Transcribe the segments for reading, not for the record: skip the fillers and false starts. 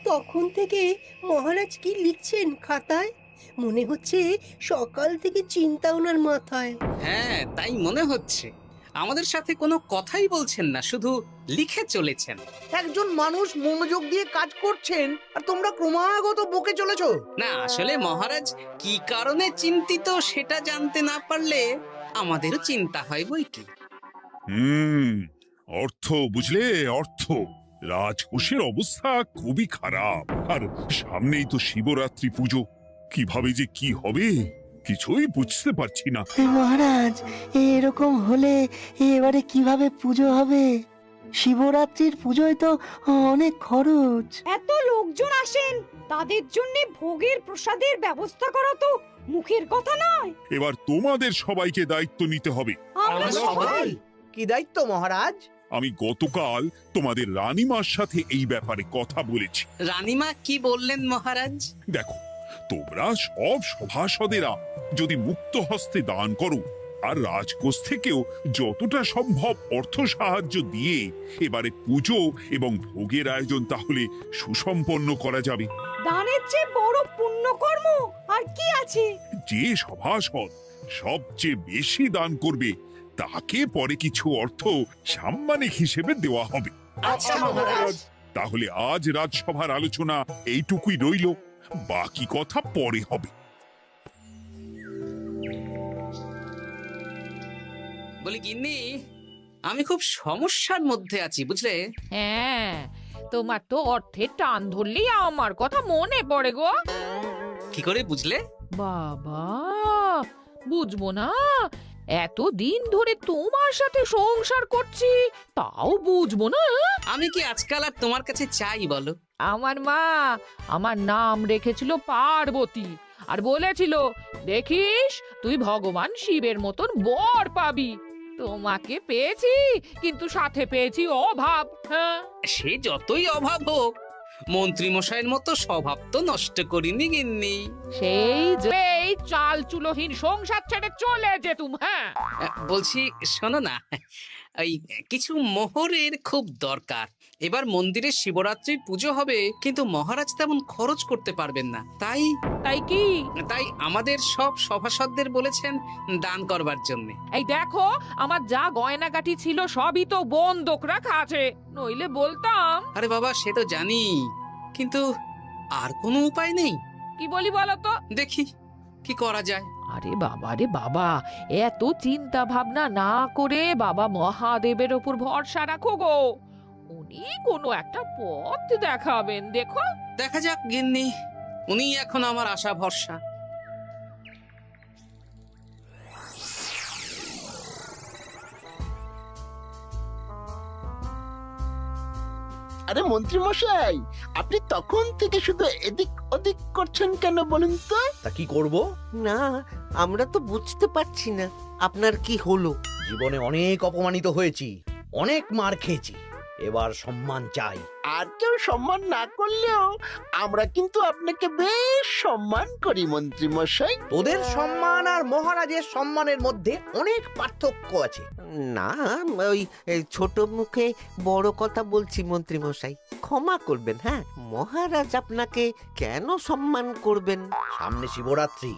তখন থেকে মহারাজ কি লিখছেন খাতায়? মনে হচ্ছে সকাল থেকে চিন্তা ওনার মাথায়। হ্যাঁ, তাই মনে হচ্ছে। আমাদের সাথে কোনো কথাই বলছেন না, শুধু লিখে চলেছেন। একজন মানুষ মনোযোগ দিয়ে কাজ করছেন আর তোমরা ক্রমাগত বকে চলেছো। না, আসলে মহারাজ কি কারণে চিন্তিত সেটা জানতে না পারলে আমাদেরও চিন্তা হয় বই কি। হুম অর্থ বুঝলে, অর্থ। রাজকোষের অবস্থা খুবই খারাপ, আর সামনেই তো শিবরাত্রি পুজো। কিভাবে যে কি হবে কিছুই বুঝতে পারছি না। মহারাজ, এরকম হলে এবারে কিভাবে পুজো হবে? শিবরাত্রির পুজোয় তো অনেক খরচ। এত লোকজন আসেন, তাদের জন্য ভোগের প্রসাদের ব্যবস্থা করা তো মুখের কথা নয়। এবার তোমাদের সবাইকে দায়িত্ব নিতে হবে। আমরা সবাই? কি দায়িত্ব মহারাজ? আমি গতকাল তোমাদের রানীমার সাথে এই ব্যাপারে কথা বলেছি। রানীমা কি বললেন মহারাজ? দেখো, তোমরা সব সভাসদেরা যদি মুক্ত হস্তে দান করো আর রাজকোষ থেকেও যতটা সম্ভব অর্থ সাহায্য দিয়ে এবারে পুজো এবং ভোগের আয়োজন তাহলে সুসম্পন্ন করা যাবে। দানের চেয়ে বড় পুণ্যকর্ম আর কি আছে? যে সভাসদ সবচেয়ে বেশি দান করবে তাকে পরে কিছু অর্থ সাম্মানিক হিসেবে দেওয়া হবে। আচ্ছা মহারাজ। তাহলে আজ রাজসভার আলোচনা এইটুকুই রইল, বাকি কথা পরে হবে। বলি গিন্নি, আমি খুব সমস্যার মধ্যে আছি বুঝলে। হ্যাঁ, তোমার তো অর্থের টান ধরলেই আমার কথা মনে পড়ে গো। কি করে বুঝলে? বাবা, বুঝবো না? এতদিন ধরে তোমার সাথে সংসার করছি, তাও বুঝবো না? আমি কি আজকাল আর তোমার কাছে চাই বলো? আমার মা আমার নাম রেখেছিল পার্বতী, আর বলেছিল দেখিস তুই ভগবান শিবের মতন বর পাবি। তোমাকে পেয়েছি, কিন্তু সাথে পেয়েছি অভাব। হ্যাঁ, সে যতই অভাব হোক, মন্ত্রী মশাইয়ের মতো স্বভাব তো নষ্ট করিনি গিন্নি। সেই যে এই চাল চুলোহীন সংসার ছেড়ে চলে যেতুম। হ্যাঁ, বলছি শোনো না, ওই কিছু মোহরের খুব দরকার। এবার মন্দিরে শিবরাত্রির পুজো হবে, কিন্তু মহারাজ তেমন খরচ করতে পারবেন না। তাই কি? তাই আমাদের সব সভাসদদের বলেছেন দান করবার জন্য। এই দেখো, আমার যা গয়নাগাটি ছিল সবই তো বন্ধক রাখা আছে, নইলে বলতাম। আরে বাবা, সে তো জানি, কিন্তু আর কোনো উপায় নেই। কি বলি বলো তো? দেখি কি করা যায়। আরে বাবা রে বাবা, এত চিন্তা ভাবনা না করে বাবা মহাদেবের ওপর ভরসা রাখো গো। উনি কোনো একটা পথ দেখাবেন, দেখো। দেখা যাক গিন্নি, উনি এখন আমার আশা ভরসা। আরে মন্ত্রী মশাই, আপনি তখন থেকে শুধু এদিক ওদিক করছেন কেন বলুন তো? তা কি করব? না, আমরা তো বুঝতে পারছি না আপনার কি হলো। জীবনে অনেক অপমানিত হয়েছি, অনেক মার খেয়েছি, এবার সম্মান চাই। আর কেউ সম্মান না করলেও আমরা কিন্তু আপনাকে বেশ সম্মান করি মন্ত্রী মশাই। তোদের সম্মান আর মহারাজের সম্মানের মধ্যে অনেক পার্থক্য আছে। না, ওই ছোট মুখে বড় কথা বলছি মন্ত্রী মশাই, ক্ষমা করবেন। হ্যাঁ, মহারাজ আপনাকে কেন সম্মান করবেন? সামনে শিবরাত্রি,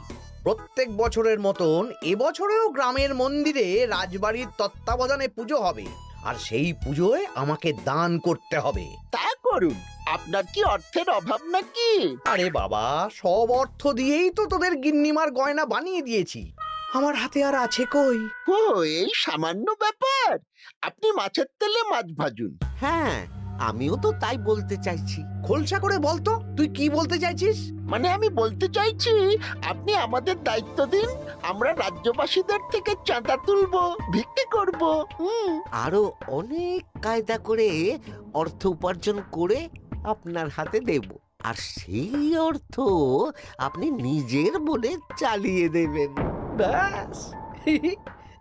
প্রত্যেক বছরের মতন এবছরেও গ্রামের মন্দিরে রাজবাড়ির তত্ত্বাবধানে পুজো হবে, আর সেই পুজোয় আমাকে দান করতে হবে। তা করুন, আপনার কি অর্থের অভাব নাকি? আরে বাবা, সব অর্থ দিয়েই তো তোদের গিন্নিমার গয়না বানিয়ে দিয়েছি, আমার হাতে আর আছে কই? ও, এই সামান্য ব্যাপার। আপনি মাছের তেলে মাছ ভাজুন। হ্যাঁ, আমিও তো তাই বলতে চাইছি। খোলসা করে বলতো তুই কি বলতে চাইছিস? মানে আমি বলতে চাইছি, আপনি আমাদের দায়িত্ব দিন, আমরা রাজ্যবাসীদের থেকে চাঁদা তুলবো, ভিক্ষে করব। আরো অনেক কায়দা করে অর্থ উপার্জন করে আপনার হাতে দেব, আর সেই অর্থ আপনি নিজের বলে চালিয়ে দেবেন। ব্যাস,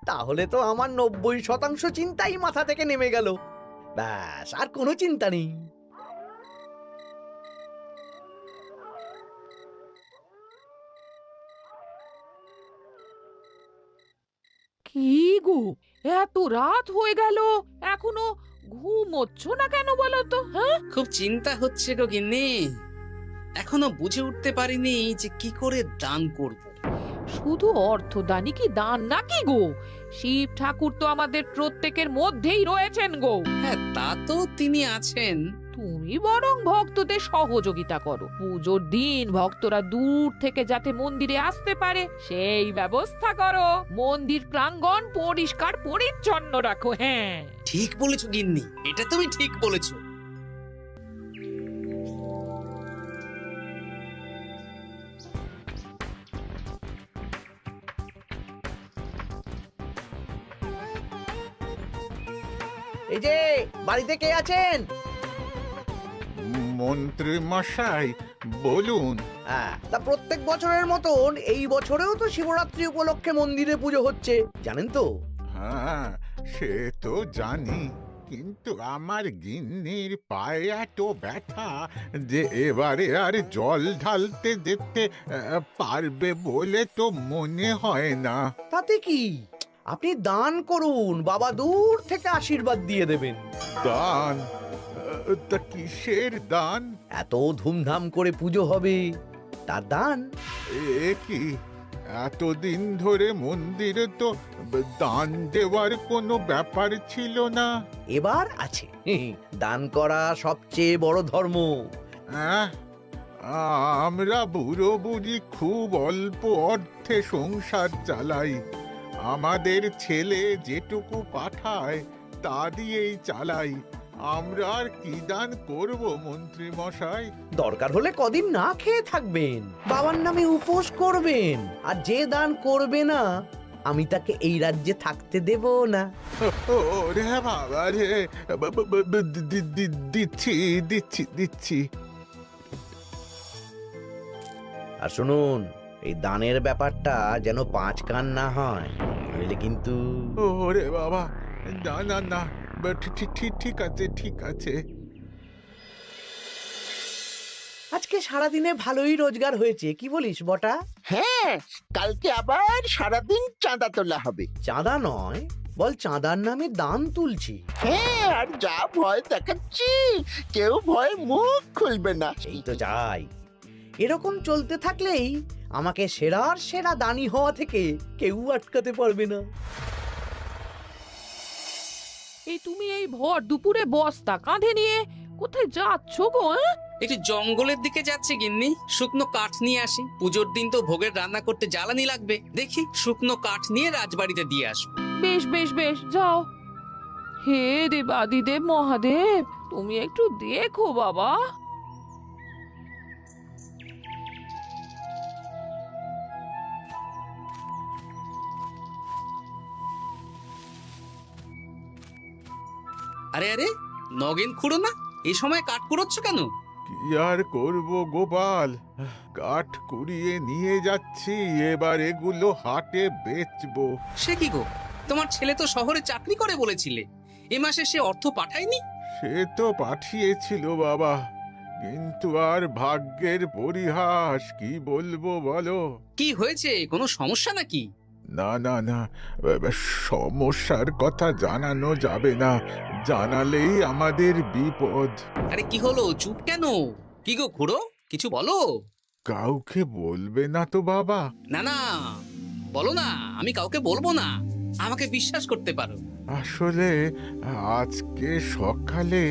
তাহলে তো আমার 90% চিন্তাই মাথা থেকে নেমে গেল। ব্যাস, আর কোনো চিন্তা নেই। কি গো, এত রাত হয়ে গেল, এখনো ঘুম ঘুমোচ্ছ না কেন বলো তো? হ্যাঁ, খুব চিন্তা হচ্ছে গো গিন্নি, এখনো বুঝে উঠতে পারিনি যে কি করে দান করব। শুধু অর্থদানই কি দান নাকি গো? শিব ঠাকুর তো আমাদের প্রত্যেকের মধ্যেই রয়েছেন গো। হ্যাঁ, তা তো তিনি আছেন। তুমি বরং ভক্তদের সহযোগিতা করো। পুজোর দিন ভক্তরা দূর থেকে যাতে মন্দিরে আসতে পারে সেই ব্যবস্থা করো। মন্দির প্রাঙ্গণ পরিষ্কার পরিচ্ছন্ন রাখো। হ্যাঁ, ঠিক বলেছো গিন্নি, এটা তুমি ঠিক বলেছো। এই যে বাড়িতে কে আছেন? মন্ত্রী মশাই বলুন। তা প্রত্যেক বছরের মতন এই বছরেও তো শিবরাত্রি উপলক্ষে মন্দিরে পুজো হচ্ছে, জানেন তো? হ্যাঁ, সে তো জানি, কিন্তু আমার গিন্নির পায়ে এত ব্যথা যে এবারে আর জল ঢালতে যেতে পারবে বলে তো মনে হয় না। তাতে কি, আপনি দান করুন, বাবা দূর থেকে আশীর্বাদ দিয়ে দেবেন। দান? তা কিসের দান? এত ধুমধাম করে পুজো হবে, তার দান। এ কি, এতদিন ধরে মন্দিরে তো দান দেওয়ার কোনো ব্যাপার ছিল না। এবার আছে। দান করা সবচেয়ে বড় ধর্ম। আহ, আমরা বুড়ো বুড়ি খুব অল্প অর্থে সংসার চালাই। আমাদের ছেলে যেটুকু পাঠায় তা দিয়েই চালাই। আমরা আর কি দান করব মন্ত্রী মশাই? দরকার হলে কদিন না খেয়ে থাকবেন, বাবার নামে উপোস করবেন, আর যে দান করবে না আমি তাকে এই রাজ্যে থাকতে দেব না। ওরে বাবা রে, দিচ্ছি দিচ্ছি দিচ্ছি। আর শুনুন, এই দানের ব্যাপারটা যেন 5 কান না হয়, নইলে কিন্তু। ওরে বাবা, না না না, ঠিক আছে ঠিক আছে। আজকে সারাদিনে ভালোই রোজগার হয়েছে, কি বলিস বটা? হ্যাঁ, কালকে আবার সারাদিন চাঁদা তোলা হবে। চাঁদা নয়, বল চাঁদার নামে দান তুলছি। হ্যাঁ, আর যা ভয় দেখাচ্ছি, কেউ ভয় মুখ খুলবে না। এই তো যাই, এরকম চলতে থাকলেই আমাকে সেরার সেরা দানি হওয়া থেকে কেউ আটকাতে পারবে না। এই তুমি এই ভর দুপুরে বস্তা কাঁধে নিয়ে কোথায় যাচ্ছ গো? একটু জঙ্গলের দিকে যাচ্ছে গিন্নি, শুকনো কাঠ নিয়ে আসি। পুজোর দিন তো ভোগের রান্না করতে জ্বালানি লাগবে, দেখি শুকনো কাঠ নিয়ে রাজবাড়িতে দিয়ে আসবো। বেশ বেশ বেশ, যাও। হে দেবাদিদেব মহাদেব, তুমি একটু দেখো বাবা। আরে আরে, নগেন খুঁড়ো না, এই সময় কাঠ কুড়োচ্ছ কেন? কি আর করব গোপাল, কাঠ কুড়িয়ে নিয়ে যাচ্ছি, এবার এগুলো হাটে বেচবো। সে কি গো, তোমার ছেলে তো শহরে চাকরি করে বলেছিলে, এ মাসে সে অর্থ পাঠায়নি? সে তো পাঠিয়েছিল বাবা, কিন্তু আর ভাগ্যের পরিহাস, কি বলবো বলো। কি হয়েছে, কোনো সমস্যা নাকি? না না না, সমস্যার কথা জানানো যাবে না, জানালেই আমাদের বিপদ। আরে কি হলো, চুপ কেন? কি গো খুড়ো, কিছু বলো। কাউকে বলবে না তো বাবা? না না, বলো না, আমি কাউকে বলবো না, আমাকে বিশ্বাস করতে পারো। আসলে আজকে সকালে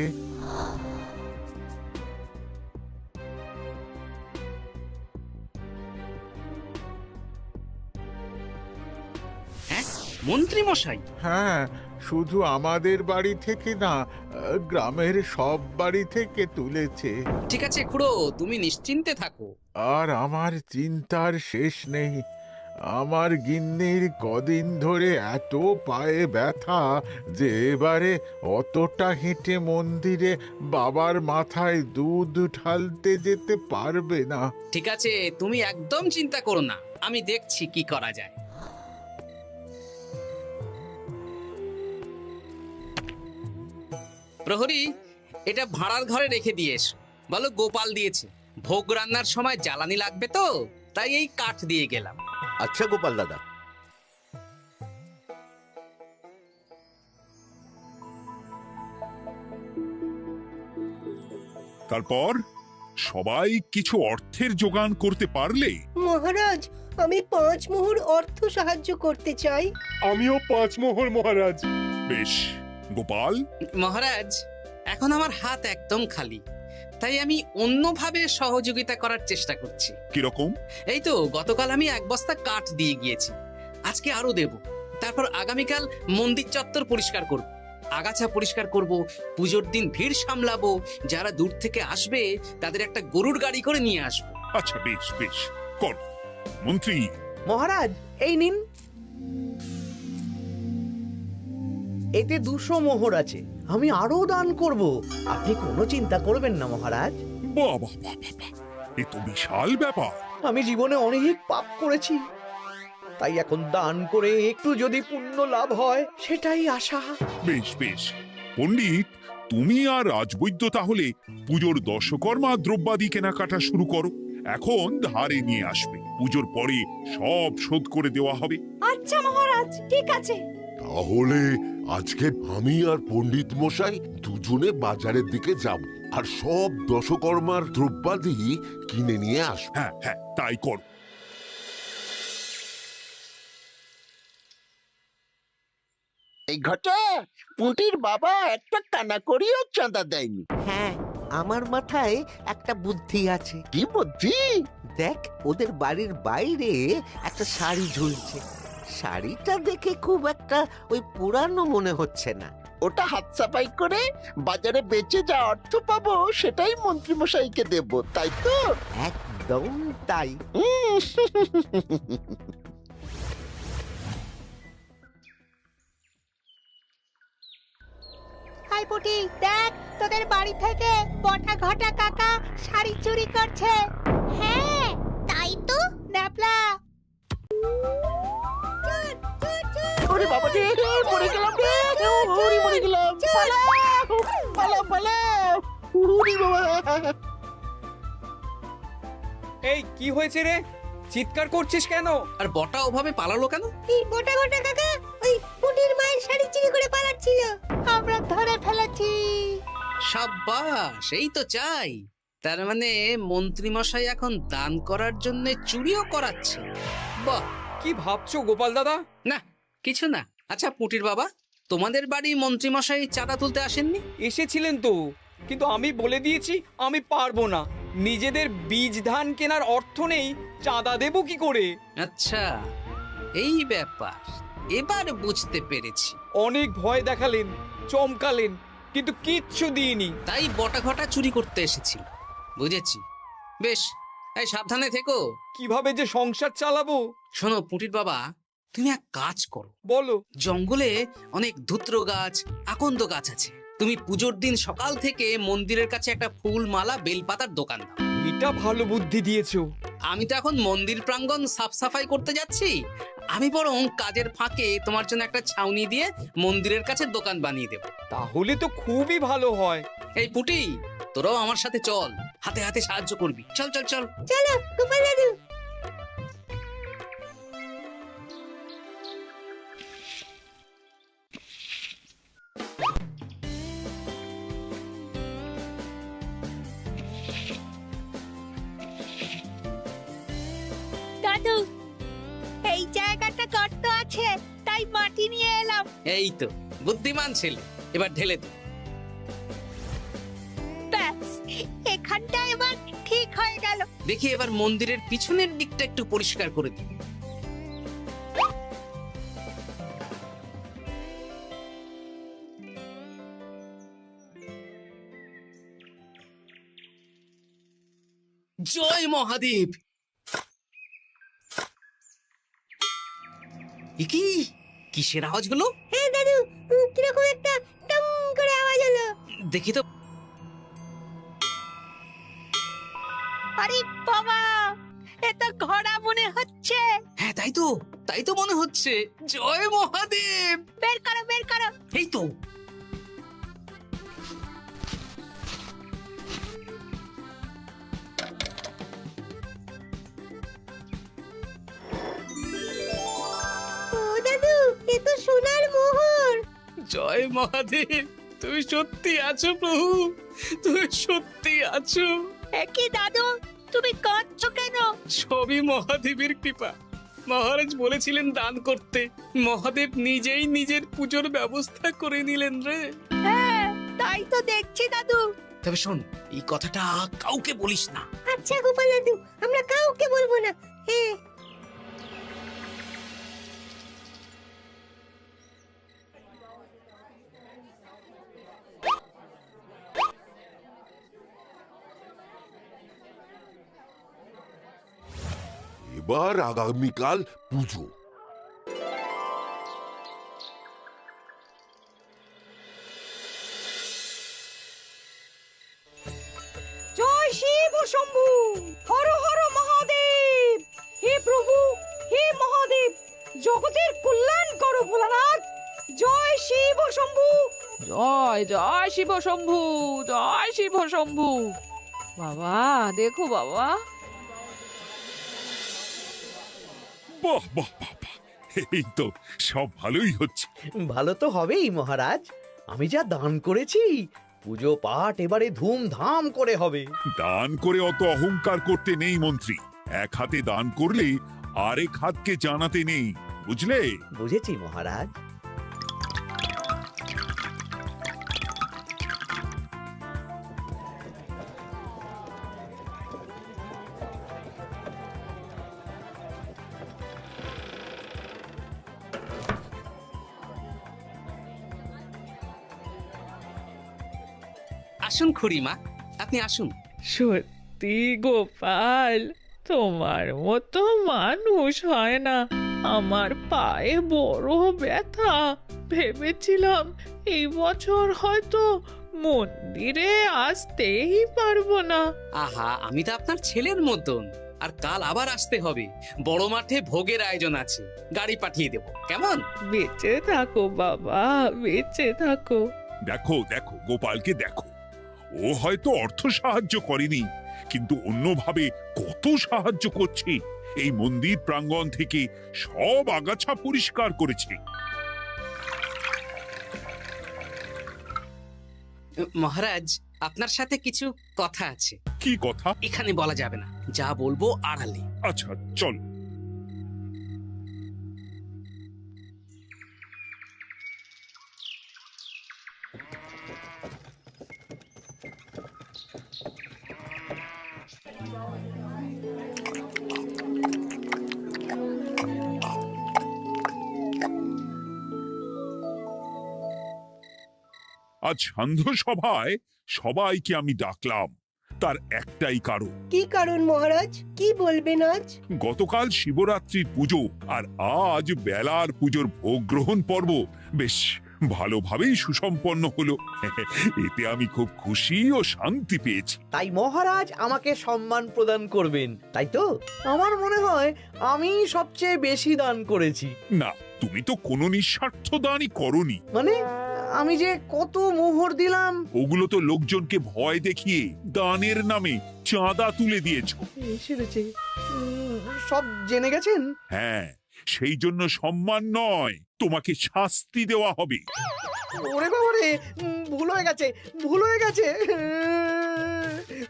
হ্যাঁ, মন্ত্রী মশাই? হ্যাঁ, শুধু আমাদের বাড়ি থেকে না, গ্রামের সব বাড়ি থেকে তুলেছে। ঠিক আছে খুড়ো, তুমি নিশ্চিন্তে থাকো। আর আমার চিন্তার শেষ নেই। আমার গিন্নির কদিন ধরে এত পায়ে ব্যথা যে এবারে অতটা হেঁটে মন্দিরে বাবার মাথায় দুধ ঢালতে যেতে পারবে না। ঠিক আছে, তুমি একদম চিন্তা করো না, আমি দেখছি কি করা যায়। প্রহরী, এটা ভাড়ার ঘরে রেখে দিয়ে এসো। বলো গোপাল দিয়েছে, ভোগ রান্নার সময় জ্বালানি লাগবে তো, তাই এই কাঠ দিয়ে গেলাম। আচ্ছা গোপাল দাদা। তারপর সবাই কিছু অর্থের যোগান করতে পারলে মহারাজ, আমি 5 মোহর অর্থ সাহায্য করতে চাই। আমিও 5 মোহর মহারাজ। বেশ। গোপাল? মহারাজ, এখন আমার হাত একদম খালি, তাই আমি অন্যভাবে সহযোগিতা করার চেষ্টা করছি। কিরকম? এই তো গতকাল আমি 1 বস্তা কাঠ দিয়ে গিয়েছি, আজকে আরো দেব। তারপর আগামীকাল মন্দির চত্বর পরিষ্কার করব, আগাছা পরিষ্কার করব, পুজোর দিন ভিড় সামলাবো, যারা দূর থেকে আসবে তাদের একটা গরুর গাড়ি করে নিয়ে আসবো। আচ্ছা, বেশ বেশ, কর। মন্ত্রী? মহারাজ, এই নিন। এতে 200 মোহর আছে, আমি আরো দান করব, আপনি কোনো চিন্তা করবেন না মহারাজ। বাহ বাহ বাহ বাহ, এ তো বিশাল ব্যাপার। আমি জীবনে অনেক পাপ করেছি, তাই এখন দান করে একটু যদি পুণ্য লাভ হয় সেটাই আশা। বেশ বেশ। পণ্ডিত, তুমি আর রাজবৈদ্য তাহলে পুজোর দশকর্মা দ্রব্যাদি কেনাকাটা শুরু করো। এখন ধারে নিয়ে আসবে, পুজোর পরে সব শোধ করে দেওয়া হবে। আচ্ছা মহারাজ, ঠিক আছে। তাহলে আজকে আমি আর পণ্ডিত মশাই দুজনে বাজারের দিকে যাব আর সব দশকর্মার দ্রব্যাদি কিনে নিয়ে আসব। হ্যাঁ হ্যাঁ, তাই কর। এই ঘটা পুঁটির বাবা একটা কানা করিও চাঁদা দেয়নি। হ্যাঁ, আমার মাথায় একটা বুদ্ধি আছে। কি বুদ্ধি? দেখ, ওদের বাড়ির বাইরে একটা শাড়ি ঝুলছে। শাড়িটা দেখে খুব একটা ওই পুরানো মনে হচ্ছে না। ওটা হাত সাফাই করে বাজারে বেচে যা অর্থ পাবো সেটাই মন্ত্রী মশাইকে দেব, তাই তো? একদম তাই। হাই পুটি, দেখ তোদের বাড়ি থেকে বটা ঘটা কাকা শাড়ি চুরি করছে। হ্যাঁ তাই তো। ন্যাপলা, ওরে বাবা রে, মরে গেলাম রে, ওরে মরে গেলাম। পালাও পালাও পালাও, ওরে বাবা। এই কি হয়েছে রে? চিৎকার করছিস কেন? আর বটা ওভাবে পালালো কেন? এই বটা ঘটা কাকা ওই পুটির মায়ের শাড়ি চুরি করে পালাচ্ছিল, আমরা ধরে ফেলেছি। সাব্বাস, এই তো চাই। তার মানে মন্ত্রী মশাই এখন দান করার জন্য চুরিও করাচ্ছে। বাহ! কি ভাবছো গোপাল দাদা? না, কিছু না। আচ্ছা পুটির বাবা, তোমাদের বাড়ি মন্ত্রী মশাই চাঁদা তুলতে আসেননি? এসেছিলেন তো, কিন্তু আমি বলে দিয়েছি আমি পারবো না। নিজেদের বীজ ধান কেনার অর্থ নেই, চাঁদা দেবো কি করে? আচ্ছা, এই ব্যাপার, এবার বুঝতে পেরেছি। অনেক ভয় দেখালেন, চমকালেন, কিন্তু কিচ্ছু দিইনি। তাই বটা ঘটা চুরি করতে এসেছিল, বুঝেছি। বেশ, এই সাবধানে থেকো। কিভাবে যে সংসার চালাবো? শোনো পুটির বাবা, তুমি এক কাজ করো। বলো। জঙ্গলে অনেক ধুত্র গাছ, আকন্দ গাছ আছে। তুমি পুজোর দিন সকাল থেকে মন্দিরের কাছে একটা ফুল মালা বেলপাতার দোকান দাও। এটা ভালো বুদ্ধি দিয়েছো। আমি তো এখন মন্দির প্রাঙ্গণ সাফ সাফাই করতে যাচ্ছি, আমি বরং কাজের ফাঁকে তোমার জন্য একটা ছাউনি দিয়ে মন্দিরের কাছে দোকান বানিয়ে দেব। তাহলে তো খুবই ভালো হয়। এই পুটি, তোরাও আমার সাথে চল, হাতে হাতে সাহায্য করবি। চল চল চল। চলো গোপাল দাদু। দাদু, এই জায়গাটা গর্ত আছে, তাই মাটি নিয়ে এলাম। এই তো বুদ্ধিমান ছেলে, এবার ঢেলে দে। ব্যাস, এখানটা এবার ঠিক হয়ে গেল। দেখি এবার মন্দিরের পিছনের দিকটা একটু পরিষ্কার করে দিই। জয় মহাদেব। কি কিসের আওয়াজ হলো? হ্যাঁ দাদু, কিরকম একটা টং করে আওয়াজ হলো। দেখি তো। আরে বাবা, এটা ঘোড়া মনে হচ্ছে। হ্যাঁ তাই তো মনে হচ্ছে। জয় মহাদেব। বের করো বের করো। এই তো। ও দাদু, এ তো সোনার মোহর। জয় মহাদেব। তুমি সত্যি আছো প্রভু, তুমি সত্যি আছো। একই দাদু, তুমি কাঁদছো কেন? সবই মহাদেবের কৃপা। মহারাজ বলেছিলেন দান করতে, মহাদেব নিজেই নিজের পুজোর ব্যবস্থা করে নিলেন রে। হ্যাঁ, তাই তো দেখছি দাদু। তবে শোন, এই কথাটা কাউকে বলিস না। আচ্ছা গোপাল দাদু, আমরা কাউকে বলবো না। হ্যাঁ। এবার আগামীকাল পুজো। জয় শিব শম্ভু, হর হর মহাদেব। হে প্রভু, হে মহাদেব, জগতের কল্যাণ করো ভোলানাথ। জয় শিব শম্ভু। জয় জয় শিব শম্ভু, জয় শিব শম্ভু। বাবা দেখো বাবা, বাহ বাহ বাহ বাহ, এই তো সব ভালোই হচ্ছে। ভালো তো হবেই মহারাজ। আমি যা দান করেছি, পুজো পাঠ এবারে ধুমধাম করে হবে। দান করে অত অহংকার করতে নেই মন্ত্রী। এক হাতে দান করলে আরেক হাতকে জানাতে নেই, বুঝলে? বুঝেছি মহারাজ। আসুন খুড়িমা, আপনি আসুন। সত্যি গোপাল, তোমার মতো মানুষ হয় না। আমার পায়ে বড় ব্যথা, ভেবেছিলাম এই বছর হয়তো মন্দিরে আসতেই পারবো না। আহা, আমি তো আপনার ছেলের মতন। আর কাল আবার আসতে হবে, বড় মাঠে ভোগের আয়োজন আছে, গাড়ি পাঠিয়ে দেব, কেমন? বেঁচে থাকো বাবা, বেঁচে থাকো। দেখো দেখো গোপালকে দেখো, ও হয়তো অর্থ সাহায্য করেনি, কিন্তু অন্যভাবে কত সাহায্য করছে। এই মন্দির প্রাঙ্গণ থেকে সব আগাছা পরিষ্কার করেছে। মহারাজ, আপনার সাথে কিছু কথা আছে। কি কথা? এখানে বলা যাবে না, যা বলবো আড়ালে। আচ্ছা চল। আজ সান্ধ্য সভায় সবাইকে আমি ডাকলাম, তার একটাই কারণ। কি কারণ মহারাজ? কি বলবেন আজ? গতকাল শিবরাত্রির পুজো আর আজ বেলার পুজোর ভোগ গ্রহণ পর্ব বেশ ভালোভাবেই সুসম্পন্ন হলো। এতে আমি খুব খুশি ও শান্তি পেয়েছি। তাই মহারাজ আমাকে সম্মান প্রদান করবেন, তাই তো? আমার মনে হয় আমি সবচেয়ে বেশি দান করেছি। না, তুমি তো কোনো নিঃস্বার্থ দানই করনি। মানে আমি যে কত মোহর দিলাম। ওগুলো তো লোকজনকে ভয় দেখিয়ে দানের নামে চাঁদা তুলে দিয়েছো। সেরেছে, সব জেনে গেছেন। হ্যাঁ, সেই জন্য সম্মান নয়, তোমাকে শাস্তি দেওয়া হবে। ওরে বাবা রে, ভুল হয়ে গেছে, ভুল হয়ে গেছে।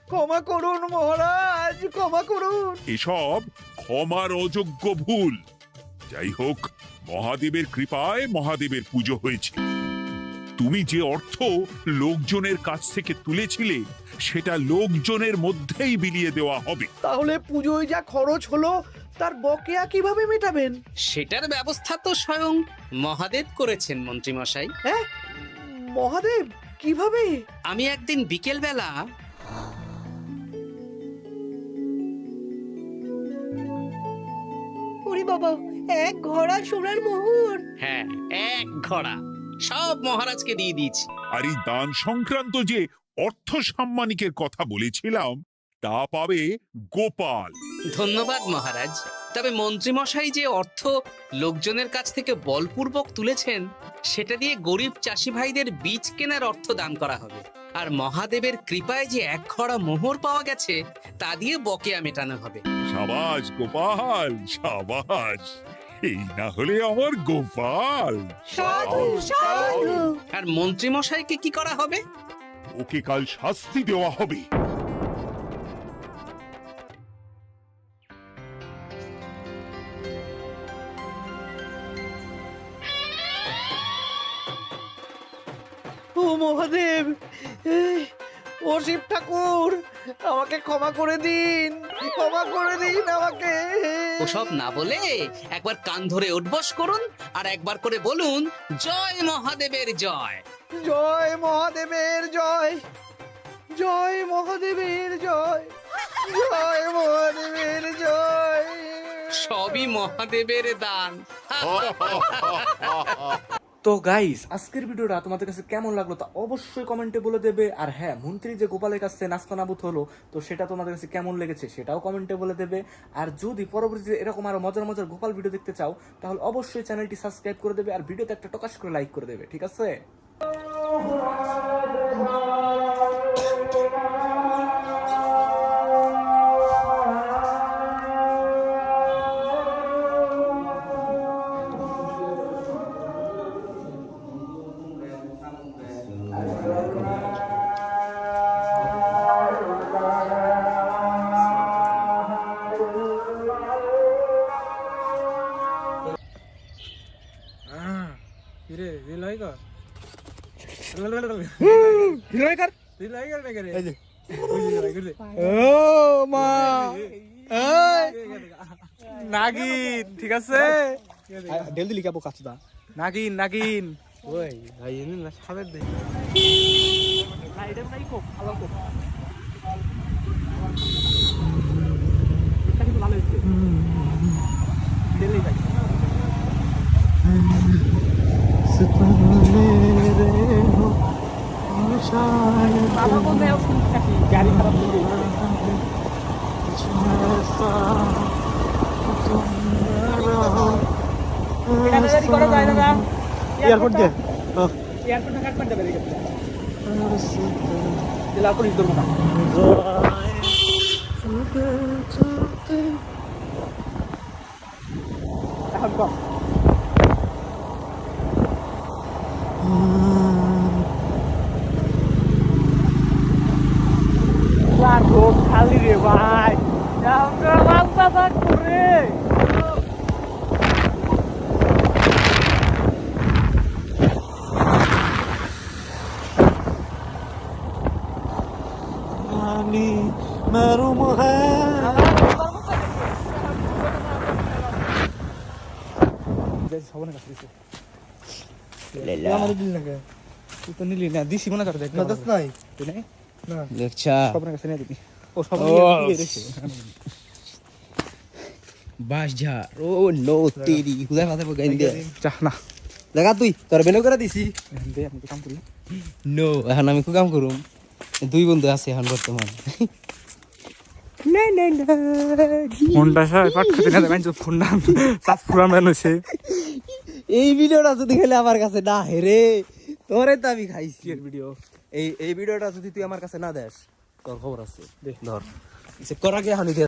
ক্ষমা করুন মহারাজ, ক্ষমা করুন। এসব ক্ষমার অযোগ্য ভুল। যাই হোক, মহাদেবের কৃপায় মহাদেবের পুজো হয়েছে। তুমি যে অর্থ লোকজনের কাছ থেকে তুলেছিলে সেটা লোকজনের মধ্যেই বিলিয়ে দেওয়া হবে। তাহলে পুজোয় যা খরচ হলো তার বকেয়া কিভাবে মেটাবেন? সেটার ব্যবস্থা তো স্বয়ং মহাদেব করেছেন মন্ত্রী মশাই। হ্যাঁ, মহাদেব কিভাবে? আমি একদিন বিকেল বেলা ওরে বাবা, এক ঘোড়া সোনার মোহর। হ্যাঁ, এক ঘোড়া সব মহারাজকে দিয়ে দিয়েছি। আর এই দান সংক্রান্ত যে অর্থ সাম্মানিকের কথা বলেছিলাম তা পাবে গোপাল। ধন্যবাদ মহারাজ। তবে মন্ত্রী মশাই যে অর্থ লোকজনের কাছ থেকে বলপূর্বক তুলেছেন সেটা দিয়ে গরিব চাষি ভাইদের বীজ কেনার অর্থ দান করা হবে। আর মহাদেবের কৃপায় যে এক খড়া মোহর পাওয়া গেছে তা দিয়ে বকেয়া মেটানো হবে। সাবাস গোপাল, সাবাস। এই না হলে আমার গোপাল। সাধু সাধু। আর মন্ত্রী মশাইকে কি করা হবে? ওকে কাল শাস্তি দেওয়া হবে। ও মহাদেব, ও শিব ঠাকুর, আমাকে ক্ষমা করে দিন, ক্ষমা করে দিন আমাকে। ওসব না বলে একবার কান ধরে উঠবস করুন আর একবার করে বলুন জয় মহাদেবের জয়। জয় মহাদেবের জয়, জয় মহাদেবের জয়, জয় মহাদেবের জয়। সবই মহাদেবের দান। তো গাইস, আজকের ভিডিওটা তোমাদের কাছে কেমন লাগলো তা অবশ্যই কমেন্টে বলে দেবে। আর হ্যাঁ, মন্ত্রী যে গোপালের কাছে নাস্তানাবুত হলো, তো সেটা তোমাদের কাছে কেমন লেগেছে সেটাও কমেন্টে বলে দেবে। আর যদি পরবর্তীতে এরকম আরো মজার মজার গোপাল ভিডিও দেখতে চাও, তাহলে অবশ্যই চ্যানেলটি সাবস্ক্রাইব করে দেবে আর ভিডিওতে একটা টকাশ করে লাইক করে দেবে, ঠিক আছে? নাগিন, ঠিক আছে? দিলি কাপড় কাচুদা নাগিন নাগিন ওই ভাই এনে না সাবের দে নাই কোপ ভালো কোপ এটা কিন্তু ভালো হচ্ছে দিলি ভাই বাবা বলতে গাড়ি খারাপ হয়ে গেছে এয়ারপোর্ট দিয়ে এয়ারপোর্টে কাট করে দেবে দেখে জেলা পুলিশ ধরবো না এখন কম খালি রে ভাই করে মারুম সবনে কাছে আমার দিল না তুই তো নিলি না দিছি মনে করে দেখ না দস নাই তুই নাই না দেখছা সবনে কাছে নিয়ে দিবি ও সব নিয়ে রেখে বাস যা ও নো তেরি হুদা মাথা পগাই দে চা না লাগা তুই তোর বেনো করে দিছি দে আমি কাম করি নো এখন আমি কো কাম করুম দুই বন্ধু আছে এখন বর্তমান না না না ফোনটা সব পাট খেতে না দেন ফোনটা সাত পুরান হইছে এই ভিডিওটা যদি খেলে আমার কাছে না হেরে তোরে তো আমি খাইছি এর ভিডিও এই ভিডিওটা যদি তুই আমার কাছে না দেস তোর খবর আছে ধর সে করা কে হানি